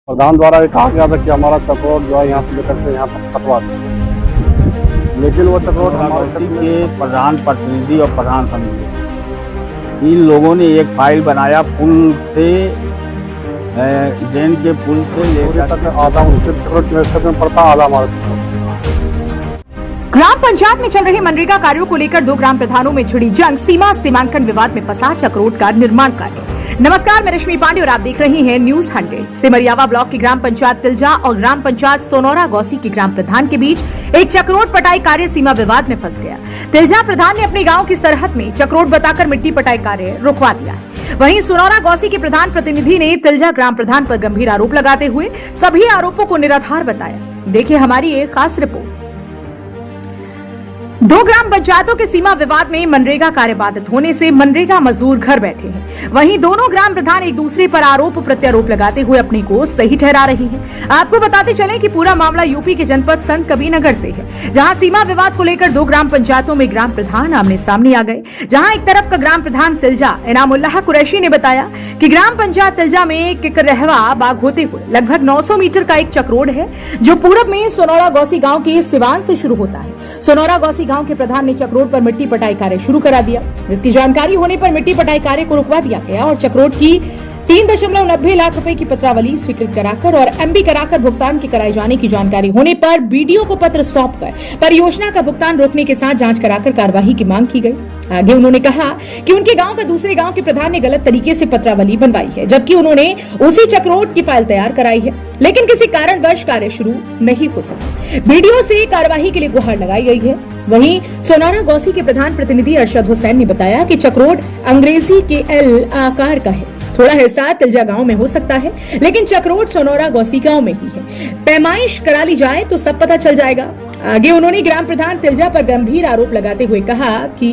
प्रधान द्वारा ये कहा गया था कि हमारा चक्रोट जो है यहाँ से लेकर के यहाँ तक कटवा दें, लेकिन वो चक्रोट हमारे क्षेत्र के प्रधान प्रतिनिधि और प्रधान समिति इन लोगों ने एक फाइल बनाया पुल से ड्रेन के पुल से लेकर आधा उनके चक्रोट में पड़ता, आधा हमारे चक्रोट। ग्राम पंचायत में चल रहे मनरेगा कार्यों को लेकर दो ग्राम प्रधानों में छिड़ी जंग, सीमा सीमांकन विवाद में फंसा चक्रोट का निर्माण कार्य। नमस्कार, मैं रश्मि पांडे और आप देख रहे हैं न्यूज 100। सिमरियावा ब्लॉक की ग्राम पंचायत तिलजा और ग्राम पंचायत सोनौरा गौसी के ग्राम प्रधान के बीच एक चक्रोट पटाई कार्य सीमा विवाद में फंस गया। तिलजा प्रधान ने अपने गांव की सरहद में चक्रोट बताकर मिट्टी पटाई कार्य रुकवा दिया। वहीं सोनौरा गौसी के प्रधान प्रतिनिधि ने तिलजा ग्राम प्रधान पर गंभीर आरोप लगाते हुए सभी आरोपों को निराधार बताया। देखिए हमारी एक खास रिपोर्ट। दो ग्राम पंचायतों के सीमा विवाद में मनरेगा कार्य बाधित होने से मनरेगा मजदूर घर बैठे हैं। वहीं दोनों ग्राम प्रधान एक दूसरे पर आरोप प्रत्यारोप लगाते हुए अपने को सही ठहरा रहे हैं। आपको बताते चलें कि पूरा मामला यूपी के जनपद संत कबीरनगर से है, जहां सीमा विवाद को लेकर दो ग्राम पंचायतों में ग्राम प्रधान आमने सामने आ गए। जहां एक तरफ का ग्राम प्रधान तिलजा इनामुल्लाह कुरैशी ने बताया कि ग्राम पंचायत तिलजा में किकरहवा बाग होते हुए लगभग 900 मीटर का एक चक्रोड है, जो पूरब में सोनौरा गौसी गाँव के सिवान से शुरू होता है। सोनौरा गौसी गांव के प्रधान ने चक्रोट पर मिट्टी पटाई कार्य शुरू करा दिया, जिसकी जानकारी होने पर मिट्टी पटाई कार्य को रुकवा दिया गया और चक्रोट की 3.90 लाख रुपए की पत्रावली स्वीकृत कराकर और एमबी कराकर भुगतान के कराए जाने की जानकारी होने पर बीडीओ को पत्र सौंपकर परियोजना का भुगतान रोकने के साथ जांच कराकर कार्यवाही की मांग की गई। आगे उन्होंने कहा कि उनके गांव का दूसरे गांव के प्रधान ने गलत तरीके से पत्रावली बनवाई है, जबकि उन्होंने उसी चक्रोट की फाइल तैयार कराई है, लेकिन किसी कारणवश कार्य शुरू नहीं हो सका। बीडीओ से कार्यवाही के लिए गुहार लगाई गई है। वहीं सोनौरा गौसी के प्रधान प्रतिनिधि अरशद हुसैन ने बताया कि चक्रोट अंग्रेजी के एल आकार का है, थोड़ा हिस्सा तिलजा गांव में हो सकता है, लेकिन चक्रोट सोनौरा गौसी गांव में ही है। पैमाइश करा ली जाए तो सब पता चल जाएगा। आगे उन्होंने ग्राम प्रधान तिलजा पर गंभीर आरोप लगाते हुए कहा कि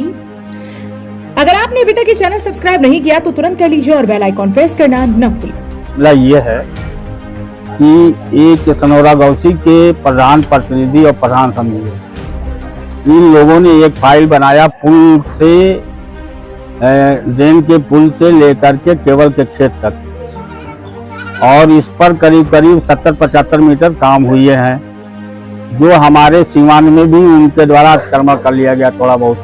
अगर आपने अभी तक ये चैनल सब्सक्राइब नहीं किया तो तुरंत कर लीजिए और बेल आइकॉन प्रेस करना न भूलें। ये है कि एक सोनौरा गौसी के प्रधान प्रतिनिधि और प्रधान समिति इन लोगों ने एक फाइल बनाया पुल से ड्रेन के पुल से लेकर के केवल के खेत तक, और इस पर करीब 70-75 मीटर काम हुए हैं, जो हमारे सीमान में भी उनके द्वारा अतिक्रमण कर लिया गया थोड़ा बहुत।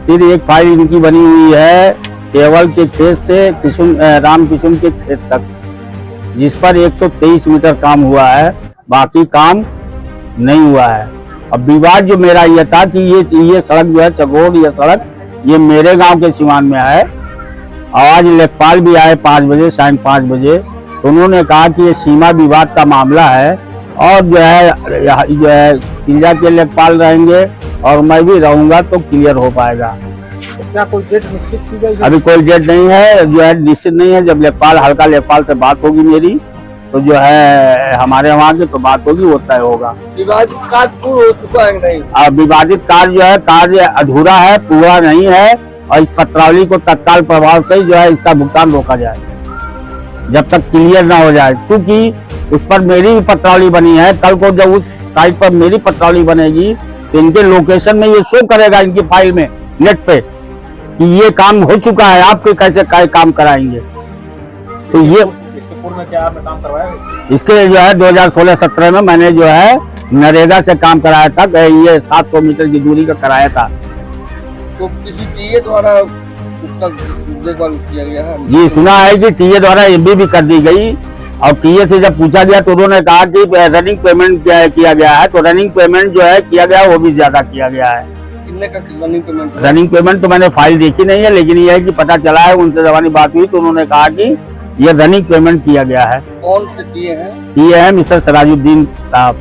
फिर एक फाइल इनकी बनी हुई है केवल के खेत से राम किशुन के खेत तक, जिस पर 123 मीटर काम हुआ है, बाकी काम नहीं हुआ है। अब विवाद जो मेरा यह था कि ये सड़क जो है चकोट, ये सड़क ये मेरे गांव के सीमान में है। आज लेखपाल भी आए 5 बजे, शाम 5 बजे, तो उन्होंने कहा कि ये सीमा विवाद का मामला है और जो है तिलजा के लेखपाल रहेंगे और मैं भी रहूंगा तो क्लियर हो पाएगा। तो क्या कोई डेट निश्चित की गई? अभी कोई डेट नहीं है, जो है निश्चित नहीं है। जब हल्का लेखपाल से बात होगी मेरी, तो जो है हमारे वहाँ की तो बात होगी, वो तय होगा। विवादित कार्य पूर्ण हो चुका है नहीं? अब विवादित कार्य जो है कार्य अधूरा है, पूरा नहीं है, और इस पत्रावली को तत्काल प्रभाव से जो है इसका भुगतान रोका जाए जब तक क्लियर ना हो जाए। क्योंकि उस पर मेरी भी पत्रावली बनी है, कल को जब उस साइट पर मेरी पत्रावली बनेगी तो इनके लोकेशन में ये शो करेगा, इनकी फाइल में नेट पे, कि ये काम हो चुका है, आपके कैसे काम कराएंगे। तो ये में क्या आपने काम करवाया? इसके जो है 2016-17 में मैंने जो है नरेगा से काम कराया था, ये 700 मीटर की दूरी का कराया था। तो किसी टीए द्वारा उसका देखभाल किया गया है? जी सुना है कि टीए द्वारा एमबी भी कर दी गई, और टीए से जब पूछा गया तो उन्होंने कहा कि रनिंग पेमेंट किया गया है, तो रनिंग पेमेंट जो है किया गया वो भी ज्यादा किया गया है। कितने का रनिंग पेमेंट? रनिंग पेमेंट तो मैंने फाइल देखी नहीं है, लेकिन यह है कि पता चला है, उनसे जबानी बात हुई तो उन्होंने कहा कि ये रनिंग पेमेंट किया गया है। कौन से टीए हैं? ये है मिस्टर सराजुद्दीन साहब।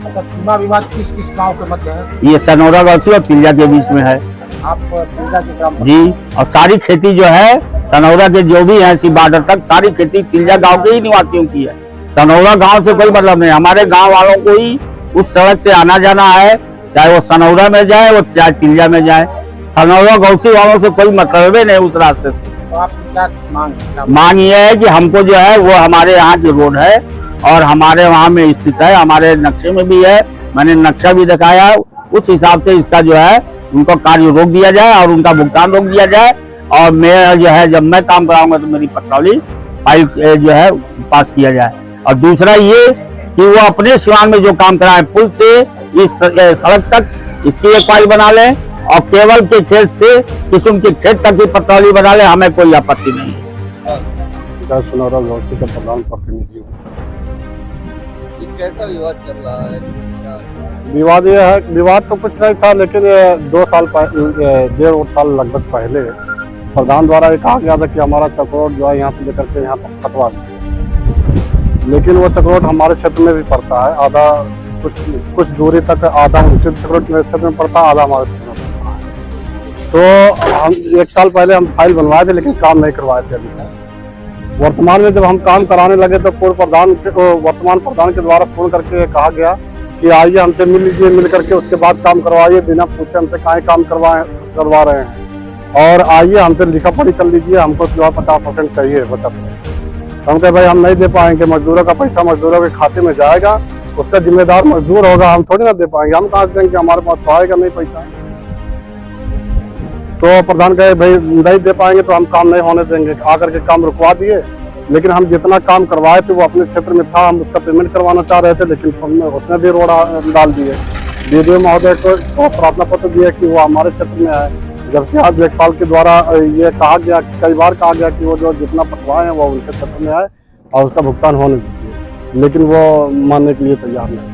अच्छा, सीमा विवाद किस गांव के मध्य है? ये सोनौरा गौसी और तिलजा के बीच में है। आप तिलजा के ग्राम जी, और सारी खेती जो है सोनौरा के जो भी है इसी बॉर्डर तक सारी खेती तिलजा गांव के ही निवासियों की है। सोनौरा गांव से कोई मतलब नहीं, हमारे गांव वालों को ही उस सड़क से आना जाना है, चाहे वो सोनौरा में जाए वो चाहे तिलजा में जाए। सोनौरा गौसी वालों से कोई मतलब नहीं उस रास्ते से। तो आपकी क्या मांग ये है कि हमको जो है वो हमारे यहाँ की रोड है और हमारे वहाँ में स्थित है, हमारे नक्शे में भी है, मैंने नक्शा भी दिखाया, उस हिसाब से इसका जो है उनको कार्य रोक दिया जाए और उनका भुगतान रोक दिया जाए। और मैं जो है जब मैं काम कराऊंगा तो मेरी पत्रावली फाइल जो है पास किया जाए। और दूसरा ये कि वो अपने सिवान में जो काम कराए पुल से इस सड़क तक इसकी एक पाई बना लें और केवल के खेत से किस्म के खेत तक भी पटौली बना लें, हमें कोई आपत्ति नहीं है। सुनौरा लौसी का प्रधान प्रतिनिधि हूँ। ये कैसा विवाद चल रहा है? क्या विवाद ये है, विवाद तो कुछ नहीं था, लेकिन 2 साल 1.5 साल लगभग पहले प्रधान द्वारा ये कहा गया था कि हमारा चक्रोट जो है यहाँ से लेकर के यहाँ तक कटवा दीजिए। लेकिन वो चक्रोट हमारे क्षेत्र में भी पड़ता है, आधा कुछ दूरी तक आधा उनके चक्रोट क्षेत्र में पड़ता है, आधा हमारे क्षेत्र में पड़ता है। तो हम 1 साल पहले हम फाइल बनवाए थे, लेकिन काम नहीं करवाए थे अभी तक। वर्तमान में जब हम काम कराने लगे तो वर्तमान प्रधान के द्वारा फोन करके कहा गया कि आइए हमसे मिल लीजिए, मिल करके उसके बाद काम करवाइए, बिना पूछे हमसे काहे काम करवा रहे हैं, और आइए हमसे लिखा पढ़ी कर लीजिए, हमको जो 50% चाहिए बचत में। हम कहे भाई हम नहीं दे पाएंगे, मजदूरों का पैसा मजदूरों के खाते में जाएगा, उसका जिम्मेदार मजदूर होगा, हम थोड़ी ना दे पाएंगे, हम कहाँ देंगे, हमारे पास तो आएगा नहीं पैसा। तो प्रधान कहे भाई नहीं दे पाएंगे तो हम काम नहीं होने देंगे, आकर के काम रुकवा दिए। लेकिन हम जितना काम करवाए थे वो अपने क्षेत्र में था, हम उसका पेमेंट करवाना चाह रहे थे, लेकिन उसने भी रोड़ा डाल दिए। DDO महोदय को प्रार्थना पत्र दिया कि वो हमारे क्षेत्र में आए, जबकि आज लेखपाल के द्वारा ये कहा गया, कई बार कहा गया कि वो जो जितना पटवाए हैं वो उनके क्षेत्र में आए और उसका भुगतान होने दीजिए, लेकिन वो मानने के लिए तैयार नहीं।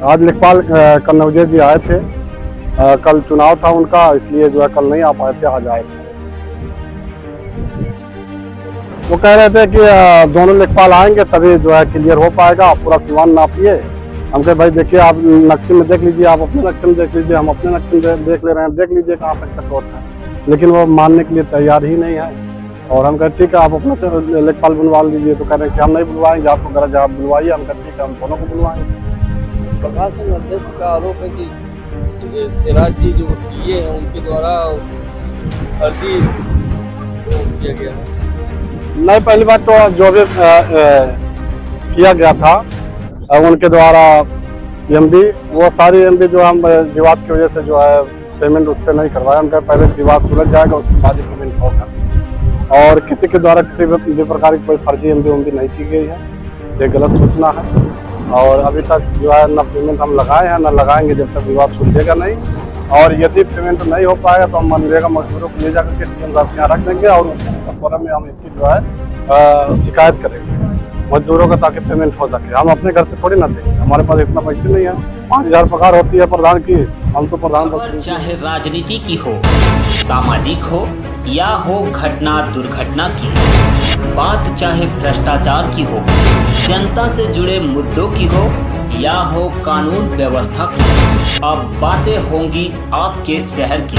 आज लेखपाल कन्नौजे जी आए थे, कल चुनाव था उनका, इसलिए जो है कल नहीं आ पाए थे, आज आए थे। वो कह रहे थे कि दोनों लेखपाल आएंगे तभी जो है क्लियर हो पाएगा, आप पूरा सिवान नापिए। हम कहे भाई देखिए आप नक्शे में देख लीजिए, आप अपने नक्शे में देख लीजिए, हम अपने नक्शे में देख ले रहे हैं, देख लीजिए कहाँ तक चक्रोट है, लेकिन वो मानने के लिए तैयार ही नहीं है। और हम कहे ठीक है आप अपना लेखपाल बुलवा लीजिए, तो कह रहे हैं कि हम नहीं बुलवाएंगे, आपको गरज आप बुलवाइए। हम कहे ठीक है हम दोनों को बुलवाएंगे। प्रकाशन अध्यक्ष का आरोप है कि सिराज जी जो किए हैं उनके द्वारा फर्जी किया गया है। नहीं, पहली बात तो जो भी किया गया था उनके द्वारा MB, वो सारी MB जो हम विवाद की वजह से जो है पेमेंट उस पर नहीं करवाया। उनका पहले विवाद सुलझ जाएगा, उसके बाद ही पेमेंट होगा। और किसी के द्वारा किसी भी प्रकार की कोई फर्जी MB नहीं की गई है, ये गलत सूचना है। और अभी तक जो है न पेमेंट हम लगाए हैं न लगाएंगे जब तक विवाद सुलझेगा नहीं। और यदि पेमेंट नहीं हो पाएगा तो हम मनरेगा मजदूरों को ले जाकर के DM साहब के यहाँ रख देंगे और फोरम में हम इसकी जो है शिकायत करेंगे मजदूरों का, ताकि पेमेंट हो सके। हम अपने घर से थोड़ी ना देंगे, हमारे पास इतना पैसे नहीं है। 5000 पगार होती है प्रधान की, हम तो प्रधान। चाहे राजनीति की हो, सामाजिक हो या हो घटना दुर्घटना की, बात चाहे भ्रष्टाचार की हो, जनता से जुड़े मुद्दों की हो या हो कानून व्यवस्था की, अब बातें होंगी आपके शहर की।